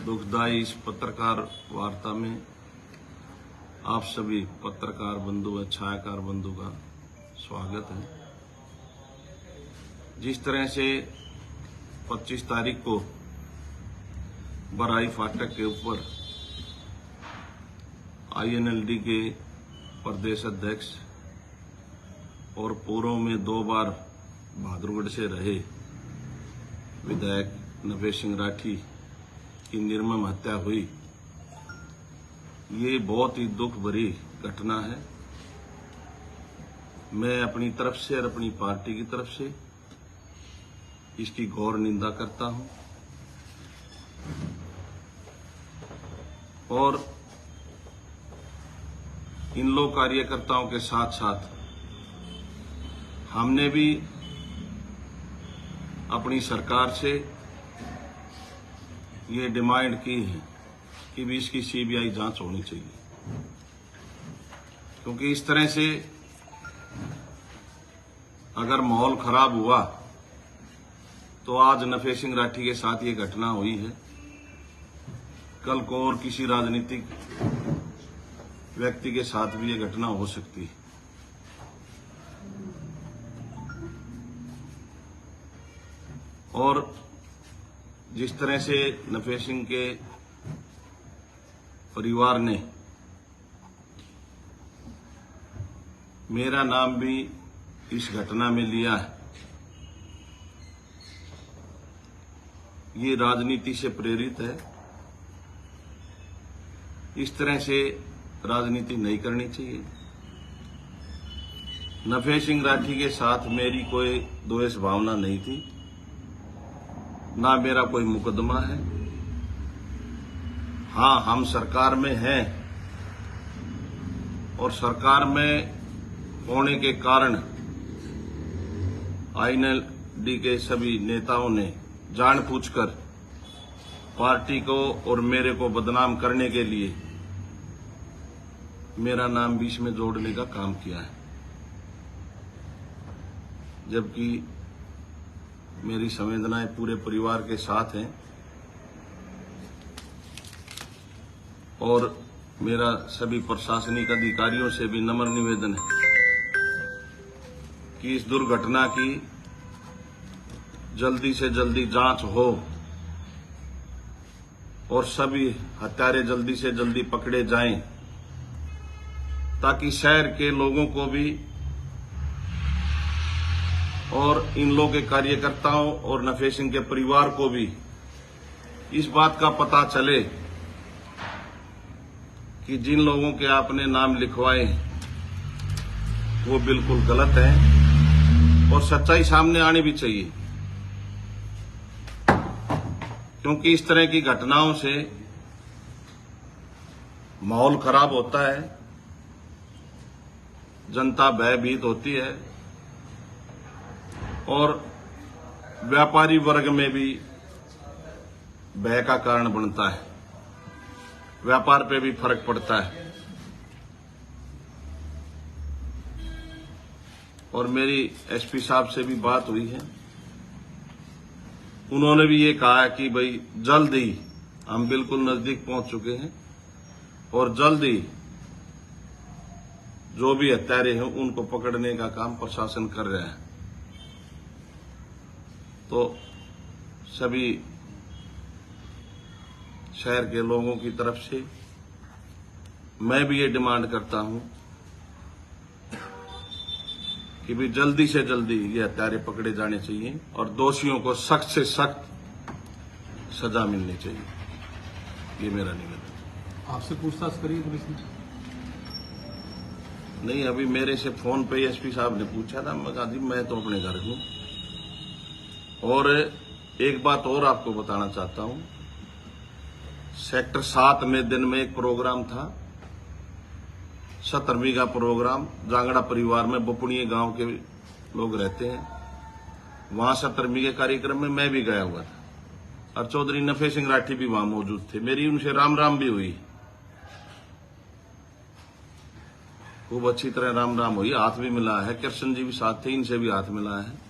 दुखदायी इस पत्रकार वार्ता में आप सभी पत्रकार बंधु व छायाकार बंधु का स्वागत है। जिस तरह से 25 तारीख को बराई फाटक के ऊपर INLD के प्रदेश अध्यक्ष और पूर्व में 2 बार बहादुरगढ़ से रहे विधायक नफेस सिंह राठी की निर्मम हत्या हुई, ये बहुत ही दुख भरी घटना है। मैं अपनी तरफ से और अपनी पार्टी की तरफ से इसकी घोर निंदा करता हूं और इन लोग कार्यकर्ताओं के साथ साथ हमने भी अपनी सरकार से ये डिमांड की है कि भी इसकी CBI जांच होनी चाहिए, क्योंकि इस तरह से अगर माहौल खराब हुआ तो आज नफेस सिंह राठी के साथ ये घटना हुई है, कल को और किसी राजनीतिक व्यक्ति के साथ भी ये घटना हो सकती है। और जिस तरह से नफेस सिंह के परिवार ने मेरा नाम भी इस घटना में लिया है, ये राजनीति से प्रेरित है। इस तरह से राजनीति नहीं करनी चाहिए। नफेस सिंह राठी के साथ मेरी कोई द्वेष भावना नहीं थी, ना मेरा कोई मुकदमा है। हां, हम सरकार में हैं और सरकार में होने के कारण INLD के सभी नेताओं ने जानबूझकर पार्टी को और मेरे को बदनाम करने के लिए मेरा नाम बीच में जोड़ने का काम किया है, जबकि मेरी संवेदनाएं पूरे परिवार के साथ हैं और मेरा सभी प्रशासनिक अधिकारियों से भी नम्र निवेदन है कि इस दुर्घटना की जल्दी से जल्दी जांच हो और सभी हत्यारे जल्दी से जल्दी पकड़े जाएं, ताकि शहर के लोगों को भी और इन लोगों के कार्यकर्ताओं और नफेस सिंह के परिवार को भी इस बात का पता चले कि जिन लोगों के आपने नाम लिखवाए वो बिल्कुल गलत है और सच्चाई सामने आनी भी चाहिए, क्योंकि इस तरह की घटनाओं से माहौल खराब होता है, जनता भयभीत होती है और व्यापारी वर्ग में भी भय का कारण बनता है, व्यापार पे भी फर्क पड़ता है। और मेरी SP साहब से भी बात हुई है, उन्होंने भी ये कहा है कि भाई जल्द ही, हम बिल्कुल नजदीक पहुंच चुके हैं और जल्द ही जो भी हत्यारे हैं उनको पकड़ने का काम प्रशासन कर रहा है। तो सभी शहर के लोगों की तरफ से मैं भी ये डिमांड करता हूं कि भी जल्दी से जल्दी ये हत्यारे पकड़े जाने चाहिए और दोषियों को सख्त से सख्त सजा मिलनी चाहिए। ये मेरा निवेदन है। आपसे पूछताछ करिए पुलिस ने? नहीं, अभी मेरे से फोन पे SP साहब ने पूछा था, मैं कहा जी मैं तो अपने घर हूं। और एक बात और आपको बताना चाहता हूं, सेक्टर 7 में दिन में एक प्रोग्राम था, 17वीं का प्रोग्राम, जांगड़ा परिवार में बुपुणिया गांव के लोग रहते हैं, वहां 17वीं के कार्यक्रम में मैं भी गया हुआ था और चौधरी नफेस सिंह राठी भी वहां मौजूद थे। मेरी उनसे राम भी हुई, खूब अच्छी तरह राम हुई, हाथ भी मिला है। कृष्ण जी भी साथ थे, इनसे भी हाथ मिला है।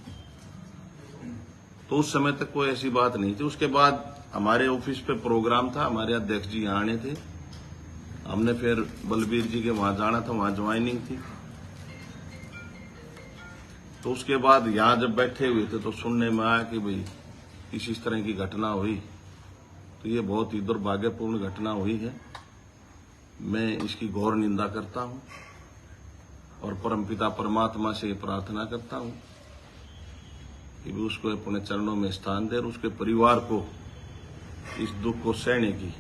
तो उस समय तक कोई ऐसी बात नहीं थी। उसके बाद हमारे ऑफिस पे प्रोग्राम था, हमारे अध्यक्ष जी यहाँ आने थे, हमने फिर बलबीर जी के वहां जाना था, वहां ज्वाइनिंग थी। तो उसके बाद यहाँ जब बैठे हुए थे तो सुनने में आया कि भाई इस तरह की घटना हुई, तो ये बहुत ही दुर्भाग्यपूर्ण घटना हुई है। मैं इसकी घोर निंदा करता हूं और परमपिता परमात्मा से प्रार्थना करता हूं कि भी उसको अपने चरणों में स्थान दे और उसके परिवार को इस दुख को सहने की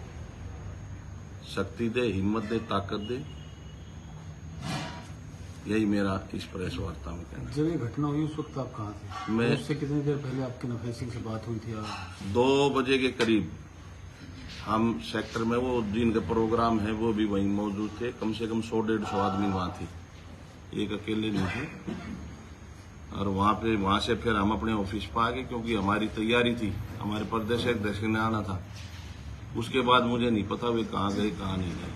शक्ति दे, हिम्मत दे, ताकत दे। यही मेरा इस प्रेस वार्ता में कहना। जब ये घटना हुई उस वक्त आप कहाँ थे? मैं उससे कितनी देर पहले आपकी नफे सिंह से बात हुई थी? 2 बजे के करीब हम सेक्टर में, वो दिन का प्रोग्राम है, वो भी वहीं मौजूद थे। कम से कम 100-150 आदमी वहां थे, एक अकेले नहीं थे। और वहां से फिर हम अपने ऑफिस पर आ गए, क्योंकि हमारी तैयारी थी, हमारे प्रदेश अध्यक्ष ने आना था। उसके बाद मुझे नहीं पता वे कहाँ गए कहाँ नहीं गए।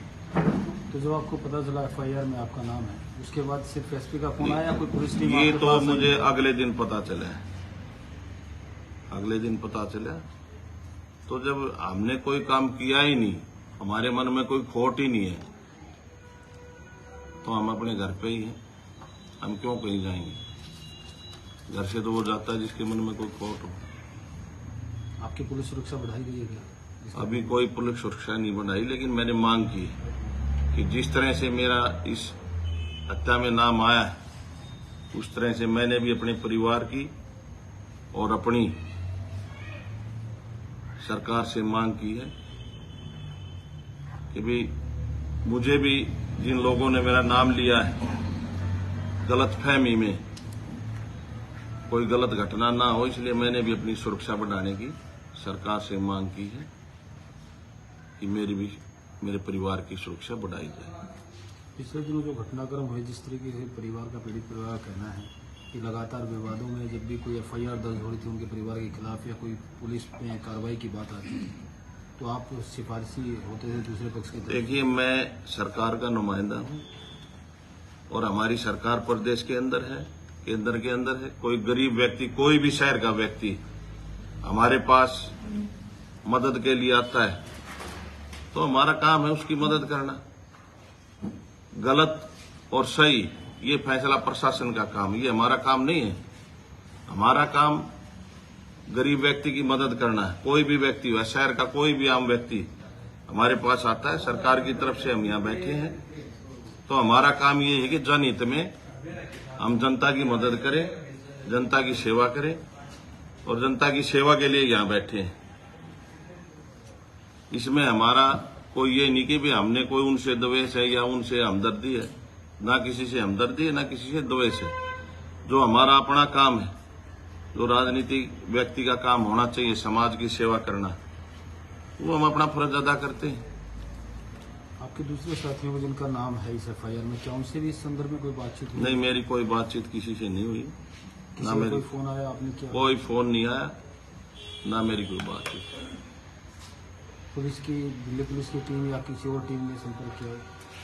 तो जब आपको पता चला FIR में आपका नाम है, उसके बाद सिर्फ SP का फोन आया, कोई पुलिस टीम? ये तो मुझे अगले दिन पता चला। अगले दिन पता चला तो जब हमने कोई काम किया ही नहीं, हमारे मन में कोई खोट ही नहीं है, तो हम अपने घर पे ही हैं। हम क्यों कहीं जाएंगे? घर से तो वो जाता है जिसके मन में कोई खोट हो। आपकी पुलिस सुरक्षा बढ़ाई गई है क्या? अभी कोई पुलिस सुरक्षा नहीं बढ़ाई, लेकिन मैंने मांग की कि जिस तरह से मेरा इस हत्या में नाम आया है, उस तरह से मैंने भी अपने परिवार की और अपनी सरकार से मांग की है कि भी मुझे भी जिन लोगों ने मेरा नाम लिया है, गलतफहमी में कोई गलत घटना ना हो, इसलिए मैंने भी अपनी सुरक्षा बढ़ाने की सरकार से मांग की है कि मेरे परिवार की सुरक्षा बढ़ाई जाए। पिछले दिनों जो घटनाक्रम हुए, जिस तरीके से परिवार का, पीड़ित परिवार का कहना है कि लगातार विवादों में जब भी कोई FIR दर्ज हो रही थी उनके परिवार के खिलाफ या कोई पुलिस में कार्रवाई की बात आती थी, तो आप सिफारिशी होते थे दूसरे पक्ष के? देखिए, मैं सरकार का नुमाइंदा हूं और हमारी सरकार प्रदेश के अंदर है, केंद्र के अंदर है। कोई गरीब व्यक्ति, कोई भी शहर का व्यक्ति हमारे पास मदद के लिए आता है तो हमारा काम है उसकी मदद करना। गलत और सही ये फैसला प्रशासन का काम, ये हमारा काम नहीं है। हमारा काम गरीब व्यक्ति की मदद करना है। कोई भी व्यक्ति हो, शहर का कोई भी आम व्यक्ति हमारे पास आता है, सरकार की तरफ से हम यहाँ बैठे हैं, तो हमारा काम ये है कि जनहित में हम जनता की मदद करें, जनता की सेवा करें और जनता की सेवा के लिए यहाँ बैठे हैं। इसमें हमारा कोई ये नहीं कि भी हमने कोई उनसे द्वेष है या उनसे हमदर्दी है। ना किसी से हमदर्दी है, ना किसी से द्वेष है। जो हमारा अपना काम है, जो राजनीतिक व्यक्ति का काम होना चाहिए, समाज की सेवा करना, वो हम अपना फर्ज अदा करते हैं। आपके दूसरे साथियों को जिनका नाम है इस FIR में, क्या उनसे भी इस संदर्भ में कोई बातचीत हुई? नहीं, मेरी कोई बातचीत किसी से नहीं हुई। ना मेरी कोई फोन आया? आपने क्या? कोई फोन नहीं आया, ना मेरी कोई बातचीत। पुलिस की, दिल्ली पुलिस की टीम या किसी और टीम ने संपर्क किया?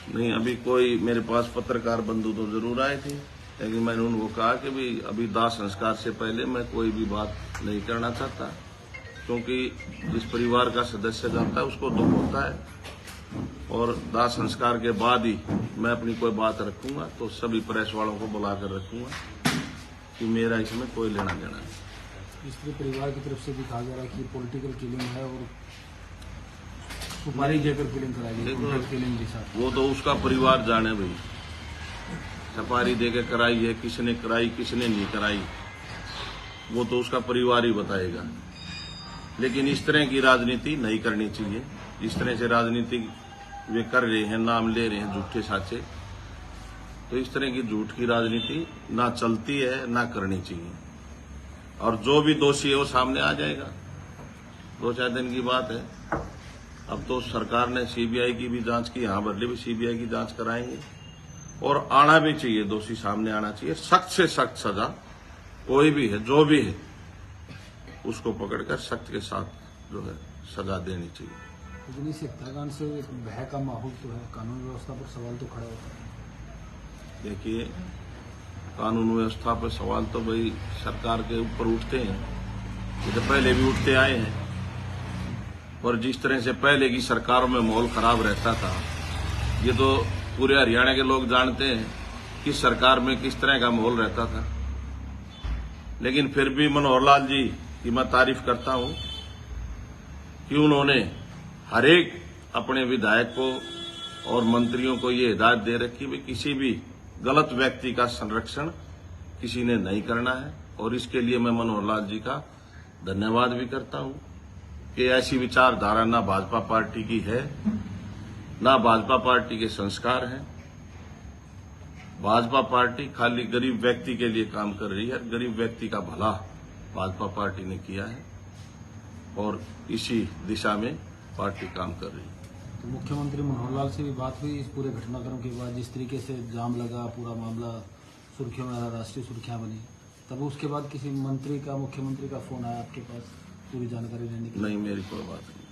नहीं, अभी कोई मेरे पास पत्रकार बंधु तो जरूर आए थे, लेकिन मैंने उनको कहा कि भी अभी दाह संस्कार से पहले मैं कोई भी बात नहीं करना चाहता, क्योंकि जिस परिवार का सदस्य जाता है उसको दुख होता है और दाह संस्कार के बाद ही मैं अपनी कोई बात रखूंगा। तो सभी प्रेस वालों को बुलाकर रखूंगा कि मेरा इसमें कोई लेना देना नहीं। इसलिए परिवार की तरफ से भी कहा जा रहा है कि पॉलिटिकल किलिंग है और सुपारी देकर किलिंग कराई गई, किलिंग के साथ। वो तो उसका परिवार जाने भाई, सुपारी देकर कराई है, किसने कराई किसने नहीं कराई, वो तो उसका परिवार ही बताएगा। लेकिन इस तरह की राजनीति नहीं करनी चाहिए। इस तरह से राजनीति वे कर रहे हैं, नाम ले रहे हैं झूठे साचे, तो इस तरह की झूठ की राजनीति ना चलती है, ना करनी चाहिए। और जो भी दोषी है वो सामने आ जाएगा, 2-4 दिन की बात है। अब तो सरकार ने CBI की भी जांच की, यहाँ बदले भी CBI की जांच कराएंगे और आना भी चाहिए, दोषी सामने आना चाहिए। सख्त से सख्त सजा, कोई भी है, जो भी है, उसको पकड़कर सख्त के साथ जो है सजा देनी चाहिए। लेकिन इस हत्याकांड से भय का माहौल तो है, कानून व्यवस्था पर सवाल तो खड़ा होता है। देखिए, कानून व्यवस्था पर सवाल तो भाई सरकार के ऊपर उठते हैं, ये तो पहले भी उठते आए हैं। और जिस तरह से पहले की सरकारों में माहौल खराब रहता था, ये तो पूरे हरियाणा के लोग जानते हैं कि सरकार में किस तरह का माहौल रहता था। लेकिन फिर भी मनोहर लाल जी की मैं तारीफ करता हूं कि उन्होंने हर एक अपने विधायक को और मंत्रियों को ये हिदायत दे रखी है किसी भी गलत व्यक्ति का संरक्षण किसी ने नहीं करना है। और इसके लिए मैं मनोहर लाल जी का धन्यवाद भी करता हूं कि ऐसी विचारधारा ना भाजपा पार्टी की है, ना भाजपा पार्टी के संस्कार हैं। भाजपा पार्टी खाली गरीब व्यक्ति के लिए काम कर रही है। गरीब व्यक्ति का भला भाजपा पार्टी ने किया है और इसी दिशा में पार्टी काम कर रही है। तो मुख्यमंत्री मनोहर लाल से भी बात हुई इस पूरे घटनाक्रम के बाद, जिस तरीके से जाम लगा, पूरा मामला सुर्खियों में, राष्ट्रीय सुर्खियां बनी, तब उसके बाद किसी मंत्री का, मुख्यमंत्री का फोन आया आपके पास पूरी जानकारी लेने के लिए? नहीं, मेरी कोई बात नहीं।